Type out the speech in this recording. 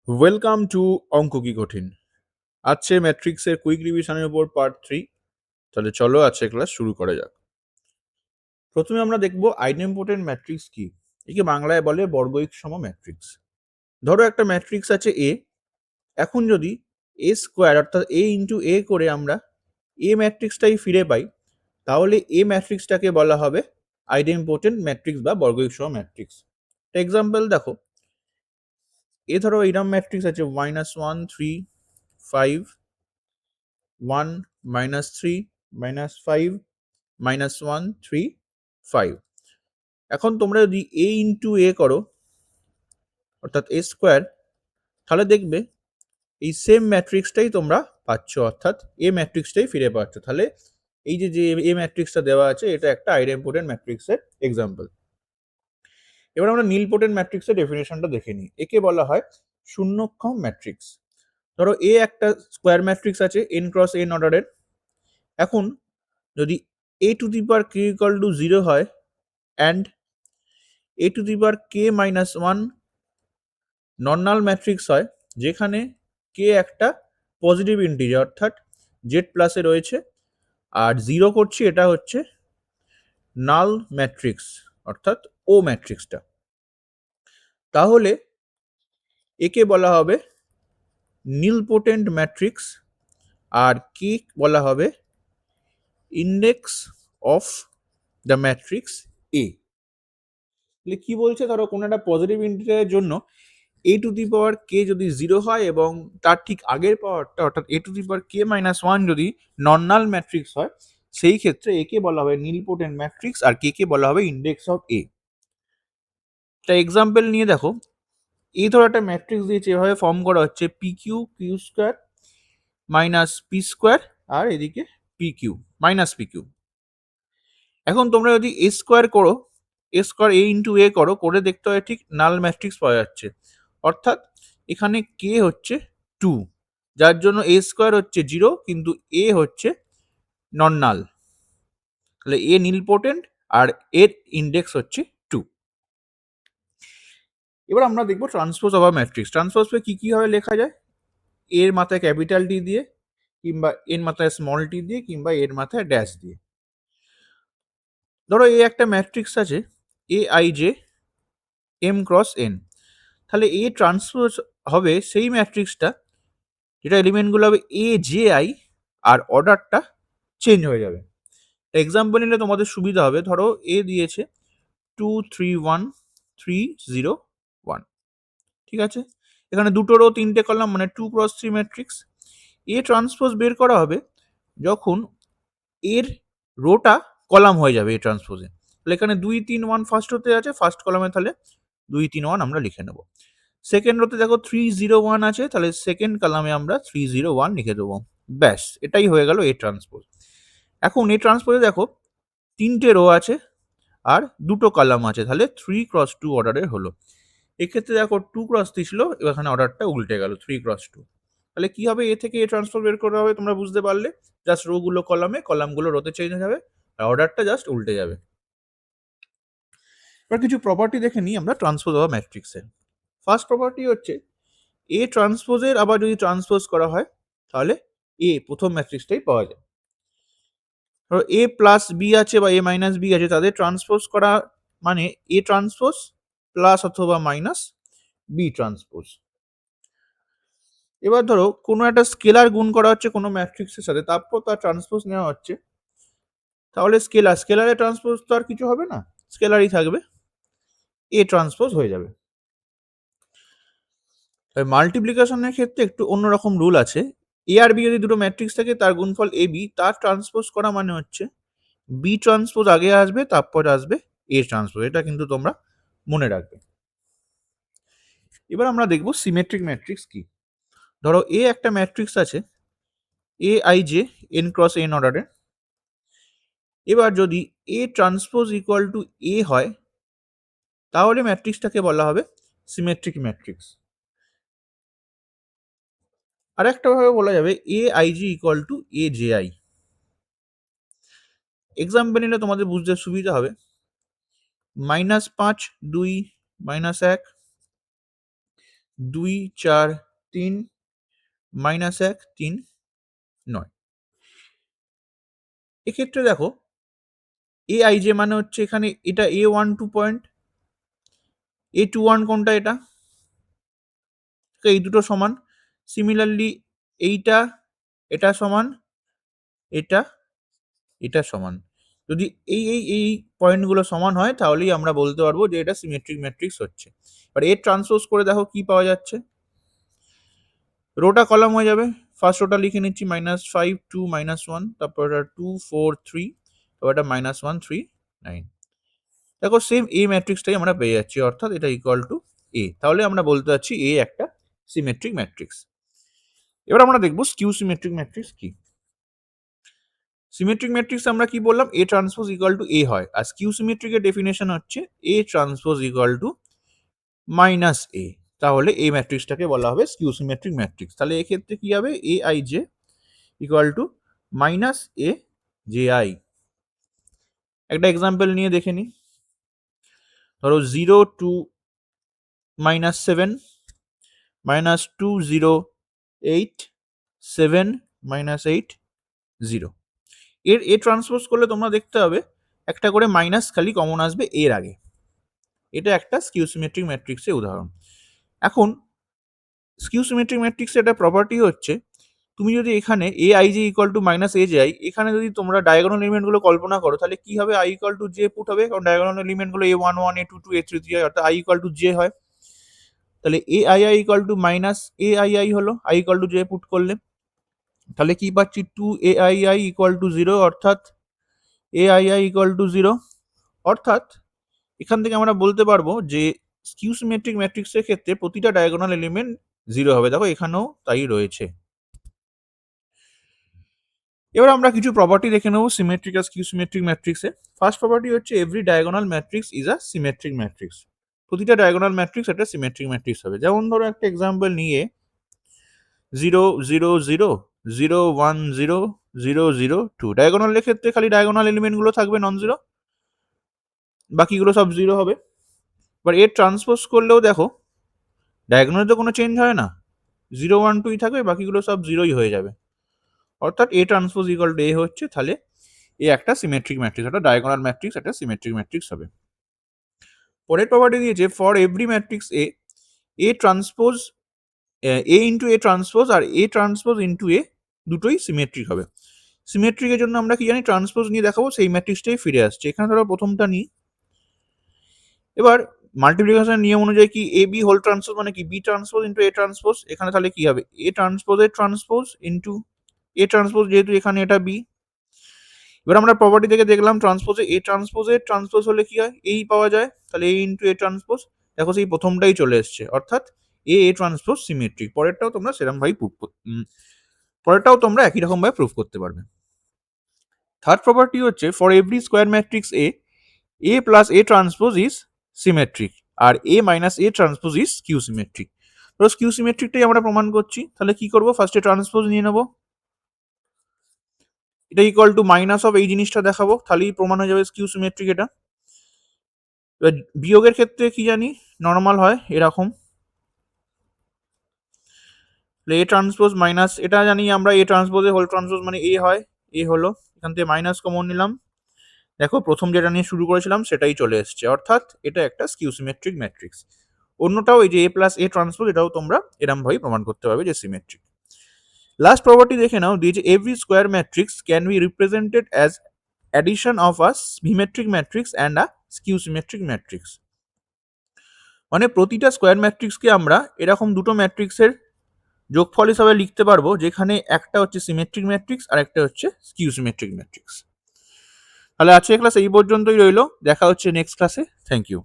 Welcome to অঙ্ক কি কঠিন। আছে ম্যাট্রিক্সের কুইক রিভিশনের উপর পার্ট 3। তাহলে চলো আছে ক্লাস শুরু করা যাক। প্রথমে আমরা দেখব আইডেম্পোটেন্ট ম্যাট্রিক্স কি। একে বাংলায় বলে বর্গয়িক সম ম্যাট্রিক্স। ধরো একটা ম্যাট্রিক্স আছে এ। এখন যদি এ স্কোয়ার অর্থাৎ এ ইন্টু এ করে আমরা এ ম্যাট্রিক্সটাই ফিরে পাই, তাহলে এ ম্যাট্রিক্সটাকে বলা হবে আইডেম্পোটেন্ট ম্যাট্রিক্স বা বর্গয়িক সম ম্যাট্রিক্স। এক্সাম্পল দেখো, এ ধরো এইরকম ম্যাট্রিক্স আছে -1 3 5 1 -3 -5 -1 3 5। এখন তোমরা যদি এ ইন্টু এ করো অর্থাৎ এ স্কোয়ার, তাহলে দেখবে এই সেম ম্যাট্রিক্সটাই তোমরা পাচ্ছ, অর্থাৎ এ ম্যাট্রিক্সটাই ফিরে পাচ্ছ। তাহলে এই যে যে এ ম্যাট্রিক্সটা দেওয়া আছে এটা একটা আইডেম্পোটেন্ট ম্যাট্রিক্সের এক্সাম্পল। এবার আমরা নীলপোটেন্ট ম্যাট্রিক্সের ডেফিনেশনটা দেখে নিই। একে বলা হয় শূন্যক্ষম ম্যাট্রিক্স। ধরো এ একটা স্কোয়ার ম্যাট্রিক্স আছে n ক্রস n অর্ডারের। এখন যদি a to the power k equal to 0 হয় and a to the power k minus 1 non null matrix হয়, যেখানে k একটা পজিটিভ ইন্টিজার অর্থাৎ z প্লাসে রয়েছে, আর 0 করছি এটা হচ্ছে নাল ম্যাট্রিক্স অর্থাৎ ও ম্যাট্রিক্সটা, তাহলে একে বলা হবে নীলপোটেন্ট ম্যাট্রিক্স আর কে বলা হবে ইন্ডেক্স অফ দ্য ম্যাট্রিক্স এ। তাহলে কি বলছে, ধরো কোনো একটা পজিটিভ ইন্টিজারের জন্য এ টু দি পাওয়ার কে যদি 0 হয় এবং তার ঠিক আগের পাওয়ারটা অর্থাৎ এ to the power K minus 1 যদি নন নাল ম্যাট্রিক্স হয়, সেই ক্ষেত্রে একে বলা হবে নীলপোটেন্ট ম্যাট্রিক্স আর কে কে বলা হবে ইন্ডেক্স অফ এ। একটা এক্সাম্পল নিয়ে দেখো, এই ধরো একটা ম্যাট্রিক্স দিয়েছে, এভাবে ফর্ম করা হচ্ছে P Q Q square minus P square আর এদিকে P Q minus P Q. এখন তোমরা যদি এ স্কোয়ার করো, এ স্কোয়ার এ ইন্টু এ করো, করে দেখতে হয় ঠিক নাল ম্যাট্রিক্স পাওয়া যাচ্ছে, অর্থাৎ এখানে কে হচ্ছে 2, যার জন্য এ স্কোয়ার হচ্ছে 0 কিন্তু এ হচ্ছে নন নাল। তাহলে এ নীলপোটেন্ট আর এর ইন্ডেক্স হচ্ছে 2। এবার আমরা দেখবো transpose of a matrix. Transpose কি কি ভাবে লেখা যায়, এর মাথায় ক্যাপিটাল টি দিয়ে, কিংবা এর মাথায় স্মল টি দিয়ে, কিংবা এর মাথায় ড্যাশ দিয়ে। ধরো এ একটা ম্যাট্রিক্স আছে A I J M cross N, তাহলে এ ট্রান্সপোজ হবে সেই ম্যাট্রিক্সটা যেটা এলিমেন্টগুলো হবে এ জে আই আর অর্ডারটা চেঞ্জ হয়ে যাবে। এক্সাম্পল নিলে তোমাদের সুবিধা হবে, ধরো এ দিয়েছে 2 3 1 3 0 1, ঠিক আছে। এখানে দুটো রো তিনটে কলাম মানে 2 ক্রস 3 ম্যাট্রিক্স। এ ট্রান্সপোজ বের করা হবে যখন এর রোটা কলাম হয়ে যাবে এ ট্রান্সপোজে। তাহলে এখানে 2 3 1 ফার্স্ট হতে আছে, ফার্স্ট কলামে তাহলে 2 3 1 আমরা লিখে নেব। সেকেন্ড রোতে দেখো 3 0 1 আছে, তাহলে সেকেন্ড কলামে আমরা 3 0 1 লিখে দেবো। ব্যাস, এটাই হয়ে গেল এ ট্রান্সপোজ। এখন এ ট্রান্সপোজে দেখো তিনটে রো আছে আর দুটো কলাম আছে, তাহলে 3 ক্রস 2 অর্ডারের হলো। এক্ষেত্রে দেখো 2 ক্রস 3 ছিল, এখানে অর্ডারটা উল্টে গেল 3 ক্রস 2। তাহলে কি হবে, এ থেকে এ ট্রান্সফার বের করা হবে, তোমরা বুঝতে পারলে। জাস্ট রো গুলো কলামে, কলামগুলো রোতে চেঞ্জ হয়ে যাবে আর অর্ডারটা জাস্ট উল্টে যাবে। এবার কিছু প্রপার্টি দেখে নিই আমরা ট্রান্সপোজ অফ ম্যাট্রিক্সের। ফার্স্ট প্রপার্টি হচ্ছে এ ট্রান্সপোজের আবার যদি ট্রান্সপোজ করা হয়, তাহলে এ প্রথম ম্যাট্রিক্সটাই পাওয়া যায়। ধরো এ প্লাস বি আছে বা এ মাইনাস বি আছে, তাদের ট্রান্সপোজ করা মানে এ ট্রান্সপোজ প্লাস অথবা মাইনাস বি ট্রান্সপোজ। এবার ধরো কোনো একটা স্কেলার গুণ করা হচ্ছে কোনো ম্যাট্রিক্সের সাথে, তারপর তার ট্রান্সপোজ নেওয়া হচ্ছে, তাহলে স্কেলারের ট্রান্সপোজ তো আর কিছু হবে না, স্কেলারই থাকবে, এ ট্রান্সপোজ হয়ে যাবে। মাল্টিপ্লিকেশনের ক্ষেত্রে একটু অন্যরকম রুল আছে। এ আর বি যদি দুটো ম্যাট্রিক্স থাকে, তার গুণফল এ বি, তার ট্রান্সপোজ করা মানে হচ্ছে বি ট্রান্সপোজ আগে আসবে, তারপর আসবে এ ট্রান্সপোজ। এটা কিন্তু তোমরা মনে রাখবে। এবার আমরা দেখব সিমেট্রিক ম্যাট্রিক্স কি। ধরো এ একটা ম্যাট্রিক্স আছে A I J N cross N অর্ডারে। এবার যদি এ ট্রান্সপোজ ইকুয়াল টু এ হয়, তাহলে ম্যাট্রিক্সটাকে বলা হবে সিমেট্রিক ম্যাট্রিক্স। আর একটা ভাবে বলা যাবে A I G equal to A J I. Example নিলে তোমাদের বুঝতে সুবিধা হবে, -5 2 -1 2 4 3 মাইনাস 1 3 9। এক্ষেত্রে দেখো এ আই যে মানে হচ্ছে এখানে এটা A12 পয়েন্ট, A21 কোনটা এটা, তো এই দুটো সমান। সিমিলারলি এইটা এটা সমান, এটা এটা সমান। যদি এই পয়েন্টগুলো সমান হয় তাহলেই আমরা বলতে পারবো যে এটা সিমেট্রিক ম্যাট্রিক্স হচ্ছে। আর এর ট্রান্সপোজ করে দেখো কি পাওয়া যাচ্ছে, রোটা কলাম হয়ে যাবে। ফার্স্ট রোটা লিখে নিচ্ছি -5 2 -1, তারপর এটা 2 4 3, তারপর এটা -1 3 9। দেখো সেম এ ম্যাট্রিক্সটাই আমরা পেয়ে যাচ্ছি, অর্থাৎ এটা ইকুয়াল টু এ। তাহলে আমরা বলতে পারছি এ একটা সিমেট্রিক ম্যাট্রিক্স। এবার আমরা দেখবো স্কিউ সিমেট্রিক ম্যাট্রিক্স কি। সিমেট্রিক ম্যাট্রিক্স আমরা কি বললাম, A transpose equal to A হয়। আর স্কিউ সিমেট্রিকের ডেফিনেশন হচ্ছে A transpose equal to minus A. তাহলে এই ম্যাট্রিক্সটাকে বলা হবে স্কিউ সিমেট্রিক ম্যাট্রিক্স। তাহলে এক্ষেত্রে কি হবে, এ I J equal to minus A J I. একটা এক্সাম্পল নিয়ে দেখে নিই। ধরো 0 টু -7 -2 0 8 7 -8 0। এর এ ট্রান্সপোজ করলে তোমরা দেখতে হবে একটা করে মাইনাস খালি কমন আসবে এর আগে। এটা একটা স্কিউ সিমেট্রিক ম্যাট্রিক্সের উদাহরণ। এখন স্কিউ সিমেট্রিক ম্যাট্রিক্সের একটা প্রপার্টি হচ্ছে, তুমি যদি এখানে এ I J equal to minus A J I, এখানে যদি তোমরা ডায়াগোনাল এলিমেন্টগুলো কল্পনা করো তাহলে কি হবে, I equal to J put হবে, কারণ ডায়াগোনাল এলিমেন্টগুলো A11 A22 A33 হয়, অর্থাৎ আই ইকুয়াল টু জে হয়। তাহলে A I I equal to minus A I I হলো, I equal to J put করলে। তাহলে কি পাচ্ছি, 2 A I I equal to 0, অর্থাৎ A I I equal to 0। অর্থাৎ এখান থেকে আমরা বলতে পারবো যে স্কিউ সিমেট্রিক ম্যাট্রিক্সের ক্ষেত্রে প্রতিটা ডায়াগোনাল এলিমেন্ট 0 হবে। দেখো এখানেও তাই রয়েছে। এবার আমরা কিছু প্রপার্টি দেখে নেবো সিমেট্রিক আর স্কিউ সিমেট্রিক ম্যাট্রিক্সে। ফার্স্ট প্রপার্টি হচ্ছে every diagonal matrix is a symmetric matrix. প্রতিটা ডায়াগোনাল ম্যাট্রিক্স একটা সিমেট্রিক ম্যাট্রিক্স হবে। যেমন ধরো একটা এক্সাম্পল নিয়ে 0 0 0 0 1 0 0 0 2, ডায়াগোনালের ক্ষেত্রে খালি ডায়াগোনাল এলিমেন্টগুলো থাকবে নন জিরো, বাকিগুলো সব জিরো হবে। এবার এর ট্রান্সপোজ করলেও দেখো ডায়াগোনালে তো কোনো চেঞ্জ হয় না, 0 1 2ই থাকবে, বাকিগুলো সব জিরোই হয়ে যাবে। অর্থাৎ A transpose equal to A হচ্ছে, তাহলে এ একটা সিমেট্রিক ম্যাট্রিক্স, একটা ডায়াগোনাল ম্যাট্রিক্স, একটা সিমেট্রিক ম্যাট্রিক্স হবে। পরের প্রপার্টি দিয়েছে for every matrix A, A transpose A into A transpose আর এ ট্রান্সপোজ ইন্টু এ দুটোই সিমেট্রিক হবে। সিমেট্রিকের জন্য আমরা কি জানি, ট্রান্সপোজ নিয়ে দেখাবো, সেই ম্যাট্রিক্সটাই ফিরে আসছে। এখানে ধরো প্রথমটা নিই। এবার মাল্টিপ্লিকেশন নিয়ম অনুযায়ী কি এ বি হোল ট্রান্সপোজ মানে কি B transpose into A transpose. এখানে তাহলে কি হবে, এ ট্রান্সপোজের ট্রান্সপোজ ইন্টু এ ট্রান্সপোজ, যেহেতু এখানে এটা বি। এবার আমরা প্রপার্টি থেকে দেখলাম ট্রান্সপোজে এ ট্রান্সপোজের ট্রান্সপোজ হলে কি হয়, এই পাওয়া যায়, তাহলে এ ইন্টু এ ট্রান্সপোজ। দেখো সেই প্রথমটাই চলে এসছে, অর্থাৎ এ এ ট্রান্সপোজ সিমেট্রিক। পরেরটাও তোমরা সেরকম ভাবে পরেরটাও তোমরা একই রকম ভাবে প্রুফ করতে পারবে। থার্ড প্রপার্টি হচ্ছে for every square matrix A plus A transpose is symmetric আর A minus A transpose is skew symmetric. তো স্কিউ সিমেট্রিকটাই আমরা প্রমাণ করছি। তাহলে কি করবো, ফার্স্টে ট্রান্সপোজ নিয়ে নেবো, এটা ইকুয়াল টু মাইনাস অফ এই জিনিসটা দেখাবো, তাহলেই প্রমাণ হয়ে যাবে স্কিউ সিমেট্রিক এটা। এবার বিয়োগের ক্ষেত্রে কি জানি, নর্মাল হয় এরকম, এ ট্রান্সপোজ মাইনাস, এটা জানি আমরা এ ট্রান্সপোজে হোল ট্রান্সপোজ মানে এ হয়, এ হলো, এখান থেকে মাইনাস কমন নিলাম। দেখো প্রথম যেটা নিয়ে শুরু করেছিলাম সেটাই চলে এসছে, অর্থাৎ এটা একটা স্কিউ সিমেট্রিক ম্যাট্রিক্স। অন্যটাও এই যে এ প্লাস এ ট্রান্সপোজ, এটাও তোমরা এরম ভাবেই প্রমাণ করতে পারবে যে সিমেট্রিক। লাস্ট প্রপার্টি দেখে নাও, দিয়েছে every square matrix can be represented as addition of a symmetric matrix and a skew symmetric matrix. মানে প্রতিটা স্কোয়ার ম্যাট্রিক্সকে আমরা এরকম দুটো ম্যাট্রিক্সের যোগফল হিসাবে লিখতে পারবো, যেখানে একটা হচ্ছে সিমেট্রিক ম্যাট্রিক্স আর একটা হচ্ছে স্কিউ সিমেট্রিক ম্যাট্রিক্স। তাহলে আজকের ক্লাস এই পর্যন্তই রইলো, দেখা হচ্ছে নেক্সট ক্লাসে। Thank you.